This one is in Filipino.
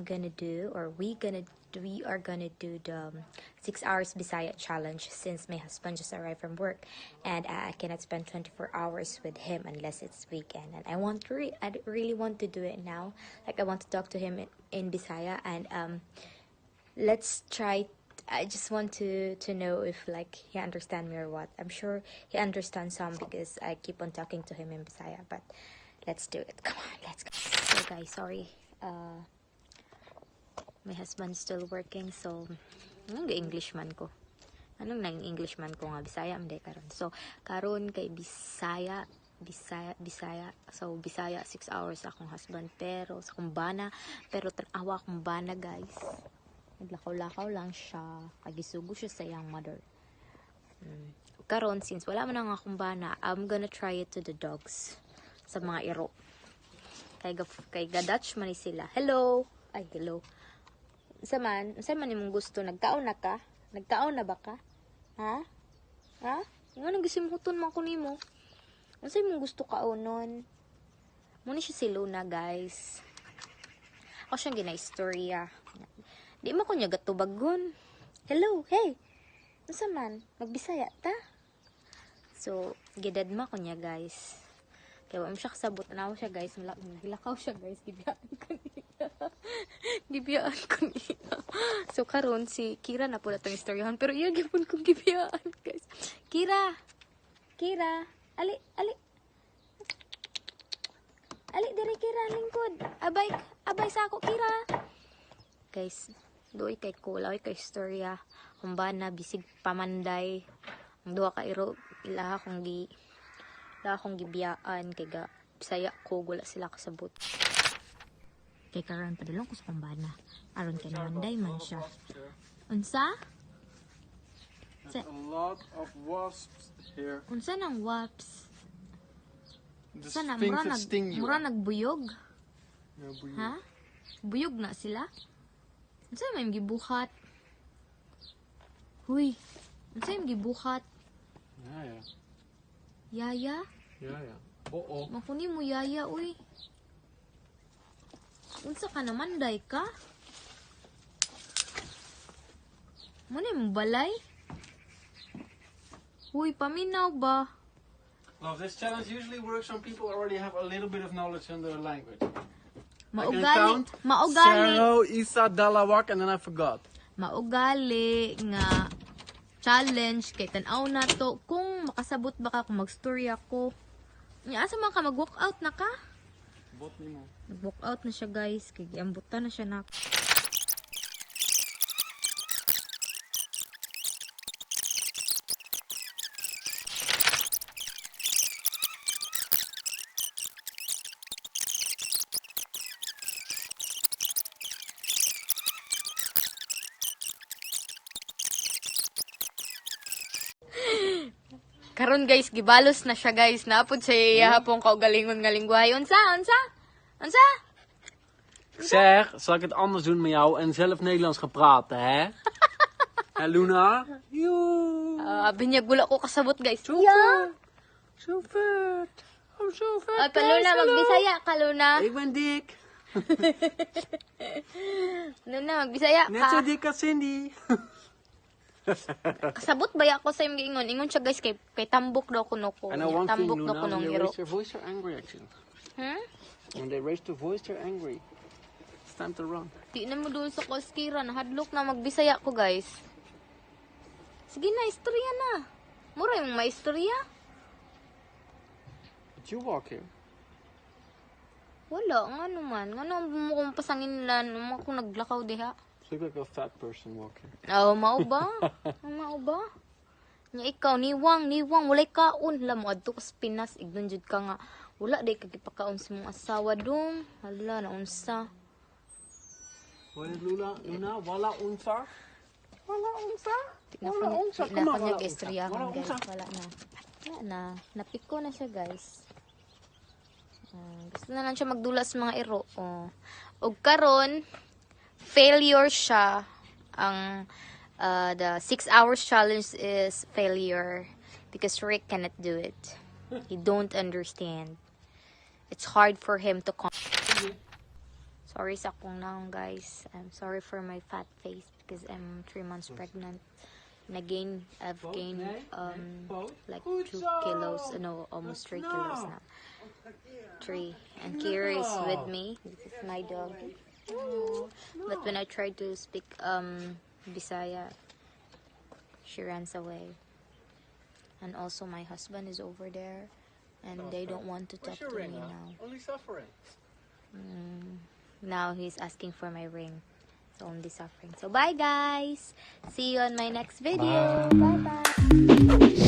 gonna do, or we are gonna do the 6 hours Bisaya challenge, since my husband just arrived from work and I cannot spend 24 hours with him unless it's weekend. And I really want to do it now. Like, I want to talk to him in Bisaya, and let's try. I just want to know if like he understand me or what. I'm sure he understands some because I keep on talking to him in Bisaya. But let's do it. Come on, let's go. So guys, sorry. My husband's still working, so anong Englishman ko? Anong nang Englishman ko nga? Bisaya hindi karon. So karon kay Bisaya. So Bisaya 6 hours akong husband, pero sa kumbana, pero tanawa akong bana guys. Naglakaw-lakaw lang siya, kagisugo siya sa iyang mother. Karon, since wala man ang akong bana, I'm gonna try it to the dogs, sa mga iro. Kay Dutch man sila. Hello. Ay, hello. Unsa man imong gusto? Nagkaon na ka? Nagkaon na ba ka? Ha? Ha? Nga nagisimuton man ko nimo. Unsa imong gusto kaonon? Muna siya si Luna, guys. Ako siyang gina-istorya. Di mo ko niya gatubagon. Hello, hey. Unsa man? Magbisaya ta? So, gidadma ko niya, guys. Kaya wala siya kasabot. Anaw siya, guys. Gilakaw siya, guys. Gibiyaan ko niya. Gibiyaan ko niya. So, karon si Kira na po na itong istoryahan. Pero iya, gipon kong gibiyaan, guys. Kira! Ali! Ali, diri Kira, lingkod. Abay sa ako, Kira. Guys, doy kay kulay kay istorya. Kumbana, bisig pamanday. Ang duha ka iro, ila akong gibiyaan kay ga Bisaya ko, gula sila kasabot. Kay karon padulong ko sa kumbana. Aron kay namanday man siya. Unsa? There's a lot of wasps here. Unsa nang wasps? The Sana things that sting you. mura nagbuyog. Yeah, buyog. Ha? Buyog na sila? Unsa may gibuhat? Huy. Unsa may gibuhat? Yeah. Yaya? Yeah. Oo. Makuni mo yaya, uy. Unsa ka naman, day ka? Muna mo balay? Uy, paminaw ba? Well, this challenge usually works when people already have a little bit of knowledge in their language. Maugali. Zero, isa, dalawak, and then I forgot. Maugali nga challenge kay tan-aw na to kung makasabot ba ka kung mag-story ako. Asa man ka mag-walk out na ka? Bot ni mo. Nag-walk out na siya, guys. Kay giambutan na siya na. Karon guys, gibalos na siya, guys. Naapod sa hapong kaugalingon nga lingwahe. Unsa? Zeg, zal ik het anders doen met jou en zelf Nederlands gaan praten, hè? Hé, Luna? Joe. Binyag gula ko kasabot, guys. Zo vet. Zo vet. Oh, zo vet. Ay, Luna, magbisaya ka, Luna. Ik ben dik. Luna, magbisaya ka. Net zo dik als Cindy. Kasabot ba ako sa imong ingon? Ingon siya, guys, kay tambok daw kuno ko. I know one thing, Tambok daw Luna, kuno when they hiro. raise their voice, they're angry, actually. When they raise their voice, they're angry. It's time to run. Di na mo doon sa Koskira. Nahadlok na magbisaya ko, guys. Sige na, istorya na. Mura yung may istorya. But you walk here. Wala, nga naman. Nga naman mo kong pasangin nila. Nga kung naglakaw diha. You look like a fat person walking. Oh, mao ba? Mao ba? Nya ikaw, niwang. Walay kaon. Hala mo, adto ka sa Pinas. Ignon jud ka nga. Wala, day kagipakaon sa mong asawa dong. Hala, naunsa. Wat is Luna? Luna, wala unsa? Wala unsa? Wala unsa. Come on, Wala wala istorya unsa. Wala guys. unsa. Wala na. Wala na. Napiko na siya, guys. Gusto na lang siya magdula sa mga iro. Oh. Og karon, failure siya. Ang the 6 hours challenge is failure because Rick cannot do it. He don't understand. It's hard for him to Sorry sa akong naong, guys. I'm sorry for my fat face because I'm 3 months pregnant. And I've gained like 2 kilos. No, almost 3 kilos now. 3. And Kira is with me. This is my dog. But when I try to speak Bisaya, she runs away. And also my husband is over there. And they don't want to talk to me now. Only suffering. Now he's asking for my ring. It's only suffering. So bye guys. See you on my next video. Bye bye.